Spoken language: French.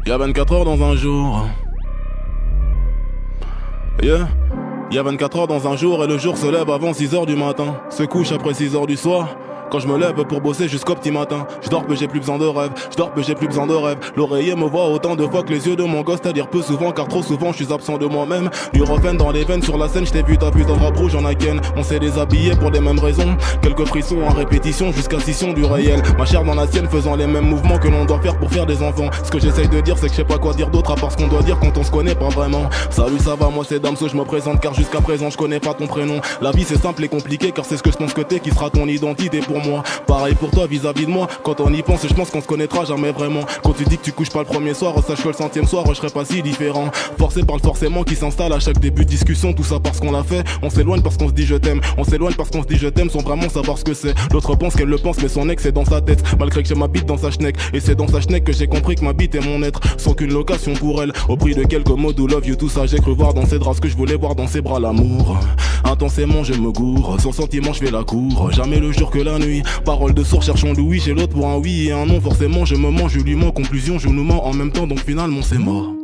Y'a 24 heures dans un jour. Yeah. Y'a 24 heures dans un jour et le jour se lève avant 6 heures du matin. Se couche après 6 heures du soir. Quand je me lève pour bosser jusqu'au petit matin. Je dors que j'ai plus besoin de rêve. Je dors que j'ai plus besoin de rêve. L'oreiller me voit autant de fois que les yeux de mon gosse, c'est-à-dire peu souvent car trop souvent je suis absent de moi-même. Du refrain dans les veines sur la scène, je t'ai vu ta putain de robe rouge en Aken. On s'est déshabillé pour les mêmes raisons. Quelques frissons en répétition jusqu'à scission du réel. Ma chair dans la sienne faisant les mêmes mouvements que l'on doit faire pour faire des enfants. Ce que j'essaye de dire c'est que je sais pas quoi dire d'autre à part ce qu'on doit dire quand on se connaît pas vraiment. Salut ça va, moi c'est Damso, je me présente car jusqu'à présent je connais pas ton prénom. La vie c'est simple et compliqué car c'est ce que je pense que t'es qui sera ton identité pour moi. Pareil pour toi vis-à-vis de moi. Quand on y pense je pense qu'on se connaîtra jamais vraiment. Quand tu dis que tu couches pas le premier soir, sache que le 100e soir je serai pas si différent. Forcé par le forcément qui s'installe à chaque début de discussion. Tout ça parce qu'on l'a fait. On s'éloigne parce qu'on se dit je t'aime. On s'éloigne parce qu'on se dit je t'aime sans vraiment savoir ce que c'est. L'autre pense qu'elle le pense mais son ex est dans sa tête. Malgré que j'ai ma bite dans sa schneck. Et c'est dans sa schneck que j'ai compris que ma bite est mon être. Sans qu'une location pour elle. Au prix de quelques mots do love you tout ça j'ai cru voir dans ses draps ce que je voulais voir dans ses bras, l'amour. Intensément je me gourre. Sans sentiment je fais la cour. Jamais le jour que la nuit. Parole de sourd cherchons le oui. J'ai l'autre pour un oui et un non. Forcément je me mens, je lui mens. Conclusion je nous mens en même temps donc finalement c'est mort.